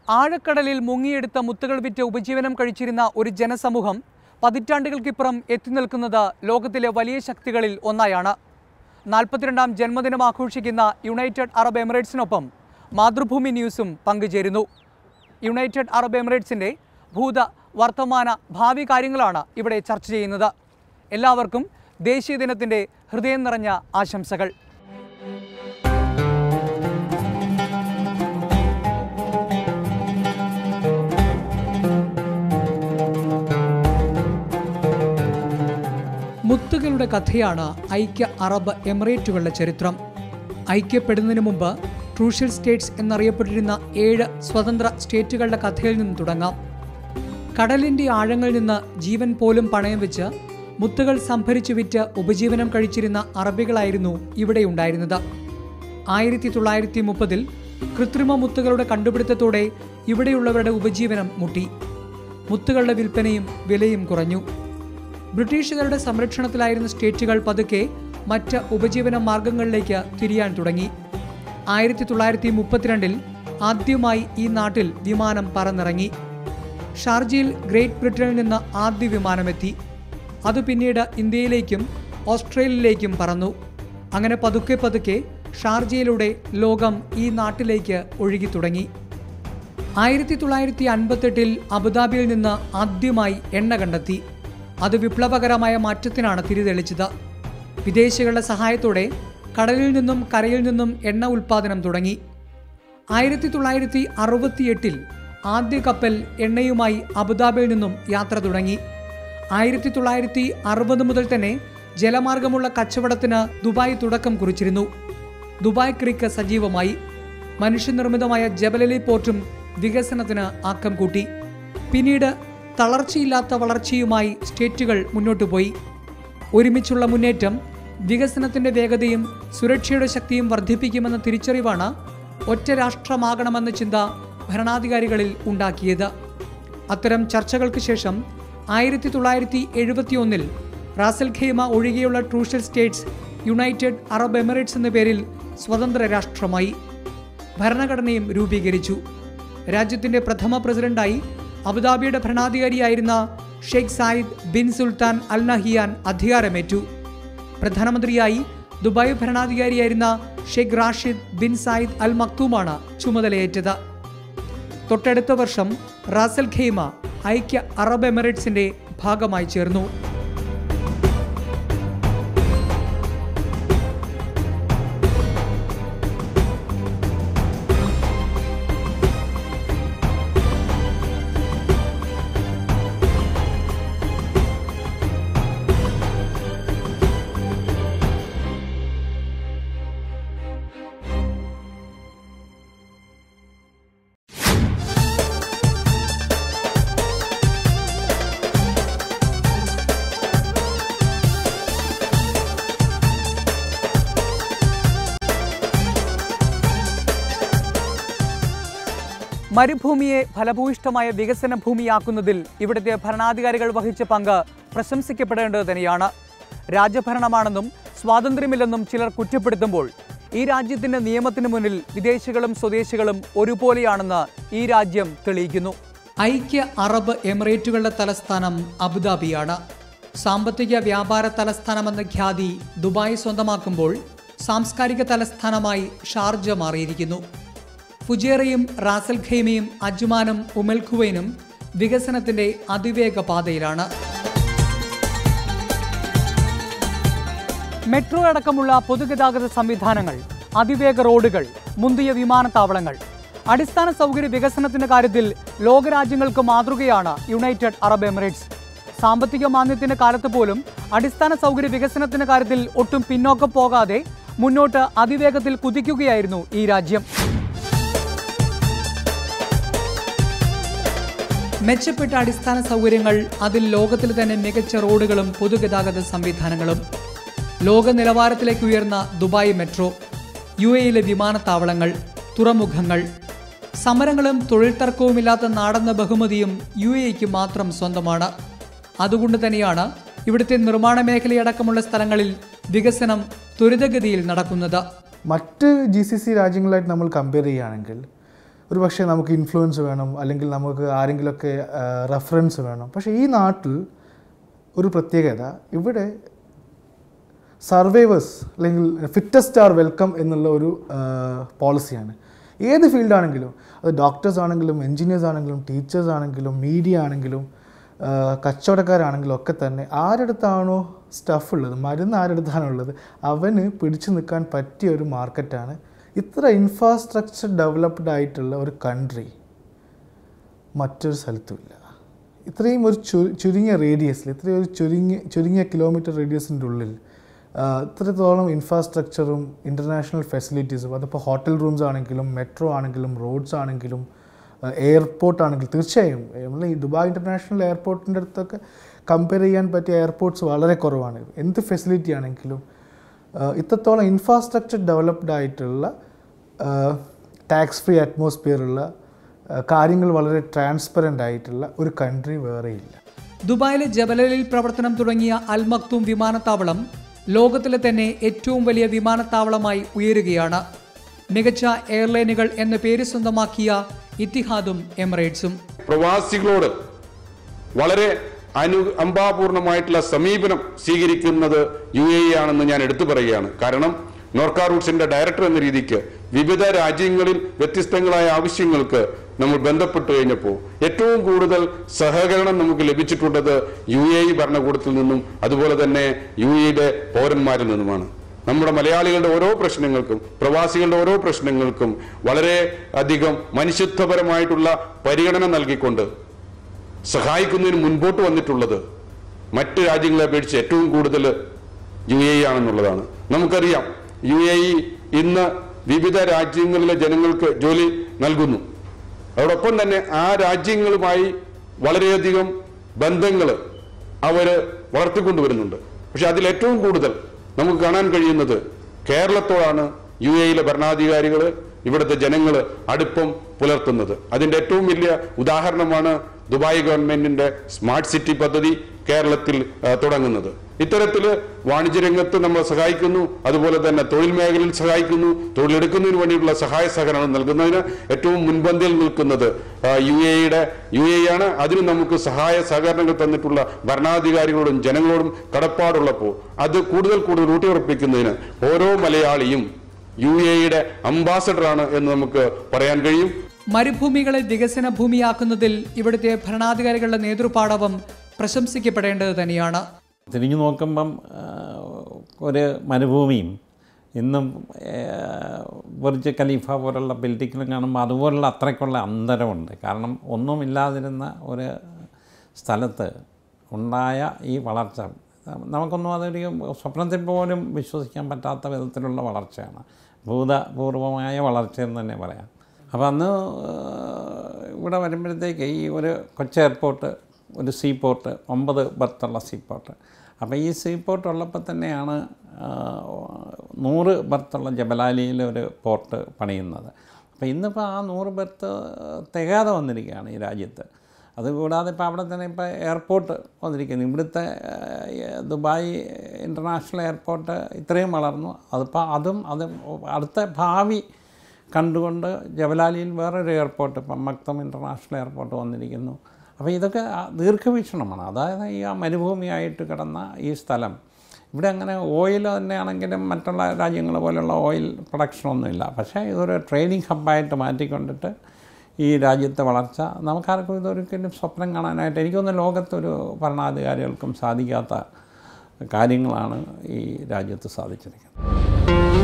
ആഴക്കടലിൽ മുങ്ങിയെടുത്ത മുത്തുകൾ വിറ്റ് ഉപജീവനം കഴിച്ചിരുന്ന ഒരു ജനസമൂഹം പതിറ്റാണ്ടുകൾക്കിപ്പുറം എത്തി നിൽക്കുന്നത് ലോകത്തിലെ വലിയ ശക്തികളിൽ ഒന്നായാണ്. 42ാം ജന്മദിനം ആഘോഷിക്കുന്ന യുണൈറ്റഡ് അറബ് എമിറേറ്റ്സിനൊപ്പം മാതൃഭൂമി ന്യൂസും പങ്കുചേരുന്നു. യുണൈറ്റഡ് അറബ് എമിറേറ്റ്സിൻ്റെ ഭൂത, വർത്തമാന, ഭാവി കാര്യങ്ങളാണ് ഇവിടെ ചർച്ച ചെയ്യുന്നത്. എല്ലാവർക്കും ദേശീയ ദിനത്തിൻ്റെ ഹൃദയം നിറഞ്ഞ ആശംസകൾ. മുത്തുകളുടെ കഥയാണ് ഐക്യ അറബ് എമിറേറ്റുകളുടെ ചരിത്രം. ഐക്യപ്പെടുന്നതിന് മുമ്പ് ക്രൂഷ്യൽ സ്റ്റേറ്റ്സ് എന്നറിയപ്പെട്ടിരുന്ന 7 സ്വതന്ത്ര സ്റ്റേറ്റുകളുടെ കഥയിൽ നിന്ന് തുടങ്ങാം. കടലിൻ്റെ ആഴങ്ങളിൽ നിന്ന് ജീവൻ പോലും പണയം വെച്ച് മുത്തുകൾ സംഭരിച്ചു വിറ്റ് ഉപജീവനം കഴിച്ചിരുന്ന അറബികളായിരുന്നു ഇവിടെയുണ്ടായിരുന്നത്. 1930-ൽ കൃത്രിമ മുത്തുകളുടെ കണ്ടുപിടുത്തത്തോടെ ഇവിടെയുള്ളവരുടെ ഉപജീവനം മുട്ടി. മുത്തുകളുടെ വിൽപ്പനയും വിലയും കുറഞ്ഞു. ബ്രിട്ടീഷുകാരുടെ സംരക്ഷണത്തിലായിരുന്ന സ്റ്റേറ്റുകൾ പതുക്കെ മറ്റ് ഉപജീവന മാർഗങ്ങളിലേക്ക് തിരിയാൻ തുടങ്ങി. 1932-ൽ ആദ്യമായി ഈ നാട്ടിൽ വിമാനം പറന്നിറങ്ങി. ഷാർജയിൽ ഗ്രേറ്റ് ബ്രിട്ടനിൽ നിന്ന് ആദ്യ വിമാനമെത്തി. അത് പിന്നീട് ഇന്ത്യയിലേക്കും ഓസ്ട്രേലിയയിലേക്കും പറന്നു. അങ്ങനെ പതുക്കെ പതുക്കെ ഷാർജയിലൂടെ ലോകം ഈ നാട്ടിലേക്ക് ഒഴുകി തുടങ്ങി. 1958-ൽ അബുദാബിയിൽ നിന്ന് ആദ്യമായി എണ്ണ കണ്ടെത്തി. അത് വിപ്ലവകരമായ മാറ്റത്തിനാണ് തിരിതെളിച്ചത്. വിദേശികളുടെ സഹായത്തോടെ കടലിൽ നിന്നും കരയിൽ നിന്നും എണ്ണ ഉൽപ്പാദനം തുടങ്ങി. 1968-ൽ ആദ്യ കപ്പൽ എണ്ണയുമായി അബുദാബിയിൽ നിന്നും യാത്ര തുടങ്ങി. 1960 മുതൽ തന്നെ ജലമാർഗമുള്ള കച്ചവടത്തിന് ദുബായ് തുടക്കം കുറിച്ചിരുന്നു. ദുബായ് ക്രീക്ക് സജീവമായി. മനുഷ്യനിർമ്മിതമായ ജബലലി പോർട്ടും വികസനത്തിന് ആക്കം കൂട്ടി. പിന്നീട് തളർച്ചയില്ലാത്ത വളർച്ചയുമായി സ്റ്റേറ്റുകൾ മുന്നോട്ടു പോയി. ഒരുമിച്ചുള്ള മുന്നേറ്റം വികസനത്തിൻ്റെ വേഗതയും സുരക്ഷയുടെ ശക്തിയും വർദ്ധിപ്പിക്കുമെന്ന തിരിച്ചറിവാണ് ഒറ്റ രാഷ്ട്രമാകണമെന്ന ചിന്ത ഭരണാധികാരികളിൽ ഉണ്ടാക്കിയത്. അത്തരം ചർച്ചകൾക്ക് ശേഷം 1971-ൽ റാസൽ ഖൈമ ഒഴികെയുള്ള Trucial States United Arab Emirates എന്ന പേരിൽ സ്വതന്ത്ര രാഷ്ട്രമായി. ഭരണഘടനയും രൂപീകരിച്ചു. രാജ്യത്തിൻ്റെ പ്രഥമ പ്രസിഡന്റായി അബുദാബിയുടെ ഭരണാധികാരിയായിരുന്ന Sheikh Zayed bin Sultan Al Nahyan അധികാരമേറ്റു. പ്രധാനമന്ത്രിയായി ദുബായ് ഭരണാധികാരിയായിരുന്ന Sheikh Rashid bin Saeed Al മക്തൂമാണ് ചുമതലയേറ്റത്. തൊട്ടടുത്ത വർഷം റാസൽ ഖൈമ ഐക്യ അറബ് എമിറേറ്റ്സിൻ്റെ ഭാഗമായി ചേർന്നു. മരുഭൂമിയെ ഫലഭൂയിഷ്ഠമായ വികസന ഭൂമിയാക്കുന്നതിൽ ഇവിടുത്തെ ഭരണാധികാരികൾ വഹിച്ച പങ്ക് പ്രശംസിക്കപ്പെടേണ്ടത് തന്നെയാണ്. രാജഭരണമാണെന്നും സ്വാതന്ത്ര്യമില്ലെന്നും ചിലർ കുറ്റപ്പെടുത്തുമ്പോൾ ഈ രാജ്യത്തിൻ്റെ നിയമത്തിന് മുന്നിൽ വിദേശികളും സ്വദേശികളും ഒരുപോലെയാണെന്ന് ഈ രാജ്യം തെളിയിക്കുന്നു. ഐക്യ അറബ് എമിറേറ്റുകളുടെ തലസ്ഥാനം അബുദാബിയാണ്. സാമ്പത്തിക വ്യാപാര തലസ്ഥാനമെന്ന ഖ്യാതി ദുബായ് സ്വന്തമാക്കുമ്പോൾ സാംസ്കാരിക തലസ്ഥാനമായി ഷാർജ മാറിയിരിക്കുന്നു. ഫുജേറയും റാസൽ ഖൈമയും അജ്മാനും ഉമൽ ഖുവൈനും വികസനത്തിൻ്റെ അതിവേഗ പാതയിലാണ്. മെട്രോ അടക്കമുള്ള പൊതുഗതാഗത സംവിധാനങ്ങൾ, അതിവേഗ റോഡുകൾ, മുന്തിയ വിമാനത്താവളങ്ങൾ, അടിസ്ഥാന സൗകര്യ വികസനത്തിൻ്റെ കാര്യത്തിൽ ലോകരാജ്യങ്ങൾക്ക് മാതൃകയാണ് യുണൈറ്റഡ് അറബ് എമിറേറ്റ്സ്. സാമ്പത്തിക മാന്ദ്യത്തിൻ്റെ കാലത്ത് പോലും അടിസ്ഥാന സൗകര്യ വികസനത്തിൻ്റെ കാര്യത്തിൽ ഒട്ടും പിന്നോക്കം പോകാതെ മുന്നോട്ട് അതിവേഗത്തിൽ കുതിക്കുകയായിരുന്നു ഈ രാജ്യം. മെച്ചപ്പെട്ട അടിസ്ഥാന സൗകര്യങ്ങൾ, അതിൽ ലോകത്തിൽ തന്നെ മികച്ച റോഡുകളും പൊതുഗതാഗത സംവിധാനങ്ങളും, ലോക നിലവാരത്തിലേക്ക് ഉയർന്ന ദുബായ് മെട്രോ, UAE-യിലെ വിമാനത്താവളങ്ങൾ, തുറമുഖങ്ങൾ, സമരങ്ങളും തൊഴിൽ തർക്കവുമില്ലാത്ത നാടെന്ന ബഹുമതിയും UAE-ക്ക് മാത്രം സ്വന്തമാണ്. അതുകൊണ്ട് തന്നെയാണ് ഇവിടുത്തെ നിർമ്മാണ മേഖലയടക്കമുള്ള സ്ഥലങ്ങളിൽ വികസനം ത്വരിതഗതിയിൽ നടക്കുന്നത്. മറ്റ് GCC രാജ്യങ്ങളായിട്ട് നമ്മൾ കമ്പയർ ചെയ്യുകയാണെങ്കിൽ ഒരു പക്ഷേ നമുക്ക് ഇൻഫ്ലുവൻസ് വേണം, അല്ലെങ്കിൽ നമുക്ക് ആരെങ്കിലുമൊക്കെ റെഫറൻസ് വേണം. പക്ഷേ ഈ നാട്ടിൽ ഒരു പ്രത്യേകത, ഇവിടെ സർവൈവേഴ്സ് അല്ലെങ്കിൽ ഫിറ്റസ്റ്റ് ആർ വെൽക്കം എന്നുള്ള ഒരു പോളിസിയാണ്. ഏത് ഫീൽഡാണെങ്കിലും, അത് ഡോക്ടേഴ്സ് ആണെങ്കിലും എൻജിനീയേഴ്സ് ആണെങ്കിലും ടീച്ചേഴ്സ് ആണെങ്കിലും മീഡിയ ആണെങ്കിലും കച്ചവടക്കാരാണെങ്കിലും ഒക്കെ തന്നെ ആരടുത്താണോ സ്റ്റഫ് ഉള്ളത്, മരുന്ന് ആരടുത്താണുള്ളത്, അവന് പിടിച്ചു നിൽക്കാൻ പറ്റിയ ഒരു മാർക്കറ്റാണ്. ഇത്ര ഇൻഫ്രാസ്ട്രക്ചർ ഡെവലപ്ഡ് ആയിട്ടുള്ള ഒരു കൺട്രി മറ്റൊരു സ്ഥലത്തുമില്ല. ഇത്രയും ഒരു ചുരുങ്ങിയ റേഡിയസിൽ, ഇത്രയും ഒരു ചുരുങ്ങിയ കിലോമീറ്റർ റേഡിയസിൻ്റെ ഉള്ളിൽ ഇത്രത്തോളം ഇൻഫ്രാസ്ട്രക്ചറും ഇൻ്റർനാഷണൽ ഫെസിലിറ്റീസും, അതിപ്പോൾ ഹോട്ടൽ റൂംസ് ആണെങ്കിലും മെട്രോ ആണെങ്കിലും റോഡ്സ് ആണെങ്കിലും എയർപോർട്ടാണെങ്കിലും, തീർച്ചയായും നമ്മൾ ഈ ദുബായ് ഇൻ്റർനാഷണൽ എയർപോർട്ടിൻ്റെ അടുത്തൊക്കെ കമ്പയർ ചെയ്യാൻ പറ്റിയ എയർപോർട്ട്സ് വളരെ കുറവാണ്. എന്ത് ഫെസിലിറ്റി ആണെങ്കിലും ഇത്രത്തോളം ഇൻഫ്രാസ്ട്രക്ചർ ഡെവലപ്ഡ് ആയിട്ടുള്ള ടാക്സ് ഫ്രീ അറ്റ്മോസ്ഫിയറുള്ള കാര്യങ്ങൾ വളരെ ട്രാൻസ്പെറൻ്റ് ആയിട്ടുള്ള ഒരു കൺട്രി വേറെയില്ല. ദുബായിലെ ജബലലിൽ പ്രവർത്തനം തുടങ്ങിയ അൽ മക്തൂം വിമാനത്താവളം ലോകത്തിലെ തന്നെ ഏറ്റവും വലിയ വിമാനത്താവളമായി ഉയരുകയാണ്. മികച്ച എയർലൈനുകൾ എന്ന പേര് സ്വന്തമാക്കിയ ഇത്തിഹാദും എമിറേറ്റ്സും. പ്രവാസികളോട് വളരെ അംബാപൂർണമായിട്ടുള്ള സമീപനം സ്വീകരിക്കുന്നത് UAE ആണെന്ന് ഞാൻ എടുത്തു പറയുകയാണ്. കാരണം നോർക്ക റൂട്ട്സിന്റെ ഡയറക്ടർ എന്ന രീതിക്ക് വിവിധ രാജ്യങ്ങളിൽ വ്യത്യസ്തങ്ങളായ ആവശ്യങ്ങൾക്ക് നമ്മൾ ബന്ധപ്പെട്ടു കഴിഞ്ഞപ്പോൾ ഏറ്റവും കൂടുതൽ സഹകരണം നമുക്ക് ലഭിച്ചിട്ടുള്ളത് UAE ഭരണകൂടത്തിൽ നിന്നും അതുപോലെ തന്നെ UAEയുടെ പൗരന്മാരിൽ നിന്നുമാണ്. നമ്മുടെ മലയാളികളുടെ ഓരോ പ്രശ്നങ്ങൾക്കും പ്രവാസികളുടെ ഓരോ പ്രശ്നങ്ങൾക്കും വളരെ അധികം മനുഷ്യത്വപരമായിട്ടുള്ള പരിഗണന നൽകിക്കൊണ്ട് സഹായിക്കുന്നതിന് മുൻപോട്ട് വന്നിട്ടുള്ളത് മറ്റ് രാജ്യങ്ങളെ അപേക്ഷിച്ച് ഏറ്റവും കൂടുതൽ UAE ആണെന്നുള്ളതാണ്. നമുക്കറിയാം UAE ഇന്ന് വിവിധ രാജ്യങ്ങളിലെ ജനങ്ങൾക്ക് ജോലി നൽകുന്നു. അതോടൊപ്പം തന്നെ ആ രാജ്യങ്ങളുമായി വളരെയധികം ബന്ധങ്ങൾ അവർ വളർത്തിക്കൊണ്ടുവരുന്നുണ്ട്. പക്ഷെ അതിലേറ്റവും കൂടുതൽ നമുക്ക് കാണാൻ കഴിയുന്നത് കേരളത്തോടാണ് UAEയിലെ ഭരണാധികാരികൾ, ഇവിടുത്തെ ജനങ്ങൾ അടുപ്പം പുലർത്തുന്നത്. അതിൻ്റെ ഏറ്റവും വലിയ ഉദാഹരണമാണ് ദുബായ് ഗവൺമെന്റിന്റെ സ്മാർട്ട് സിറ്റി പദ്ധതി കേരളത്തിൽ തുടങ്ങുന്നത്. ഇത്തരത്തിൽ വാണിജ്യരംഗത്ത് നമ്മൾ സഹായിക്കുന്നു, അതുപോലെ തന്നെ തൊഴിൽ മേഖലയിൽ സഹായിക്കുന്നു. തൊഴിലെടുക്കുന്നതിന് വേണ്ടിയിട്ടുള്ള സഹായ സഹകരണം നൽകുന്നതിന് ഏറ്റവും മുൻപന്തിയിൽ നിൽക്കുന്നത് UAE ആണ്. അതിന് നമുക്ക് സഹായ സഹകരണങ്ങൾ തന്നിട്ടുള്ള ഭരണാധികാരികളോടും ജനങ്ങളോടും കടപ്പാടുള്ളപ്പോൾ അത് കൂടുതൽ ഊട്ടിയുറപ്പിക്കുന്നതിന് ഓരോ മലയാളിയും UAEയുടെ അംബാസഡറാണ് എന്ന് നമുക്ക് പറയാൻ കഴിയും. മരുഭൂമികളെ വികസന ഭൂമിയാക്കുന്നതിൽ ഇവിടുത്തെ ഭരണാധികാരികളുടെ നേതൃപാടവം പ്രശംസിക്കപ്പെടേണ്ടത് തന്നെയാണ്. തിരിഞ്ഞു നോക്കുമ്പം ഒരു മരുഭൂമിയും ഇന്നും ബുർജ് ഖലീഫ പോലുള്ള ബിൽഡിങ്ങിലും കാണുമ്പോൾ അതുപോലുള്ള അത്രയ്ക്കുള്ള അന്തരമുണ്ട്. കാരണം ഒന്നുമില്ലാതിരുന്ന ഒരു സ്ഥലത്ത് ഉണ്ടായ ഈ വളർച്ച നമുക്കൊന്നും അതൊരു സ്വപ്നത്തിൽ പോലും വിശ്വസിക്കാൻ പറ്റാത്ത വിധത്തിലുള്ള വളർച്ചയാണ്. ഭൂതപൂർവമായ വളർച്ചയെന്ന് തന്നെ പറയാം. അപ്പോൾ അന്ന് ഇവിടെ വരുമ്പോഴത്തേക്ക് ഈ ഒരു കൊച്ചി എയർപോർട്ട്, ഒരു സീപോർട്ട്, 9 ബർത്തുള്ള സീപോർട്ട്. അപ്പോൾ ഈ സീപോർട്ട് ഉള്ളപ്പോൾ തന്നെയാണ് 100 ബർത്തുള്ള ജബലാലിയിൽ ഒരു പോർട്ട് പണിയുന്നത്. അപ്പോൾ ഇന്നിപ്പോൾ ആ 100 ബർത്ത് തികയാതെ വന്നിരിക്കുകയാണ് ഈ രാജ്യത്ത്. അതുകൂടാതെ ഇപ്പോൾ അവിടെ തന്നെ ഇപ്പോൾ എയർപോർട്ട് വന്നിരിക്കുന്നു. ഇവിടുത്തെ ദുബായ് ഇൻ്റർനാഷണൽ എയർപോർട്ട് ഇത്രയും വളർന്നു. അതും അടുത്ത ഭാവി കണ്ടുകൊണ്ട് ജബലാലിയിൽ വേറൊരു എയർപോർട്ട്, ഇപ്പം മക്തം ഇൻ്റർനാഷണൽ എയർപോർട്ട് വന്നിരിക്കുന്നു. അപ്പോൾ ഇതൊക്കെ ദീർഘവീക്ഷണമാണ്. അതായത് ഈ മരുഭൂമിയായിട്ട് കിടന്ന ഈ സ്ഥലം, ഇവിടെ അങ്ങനെ ഓയിൽ തന്നെയാണെങ്കിലും മറ്റുള്ള രാജ്യങ്ങൾ പോലുള്ള ഓയിൽ പ്രൊഡക്ഷനൊന്നുമില്ല. പക്ഷേ ഇതൊരു ട്രേഡിംഗ് ഹബ്ബായിട്ട് മാറ്റിക്കൊണ്ടിട്ട് ഈ രാജ്യത്തെ വളർച്ച നമുക്കാർക്കും ഇതൊരിക്കലും സ്വപ്നം കാണാനായിട്ട് എനിക്കൊന്നും ലോകത്തൊരു ഭരണാധികാരികൾക്കും സാധിക്കാത്ത കാര്യങ്ങളാണ് ഈ രാജ്യത്ത് സാധിച്ചിരിക്കുന്നത്.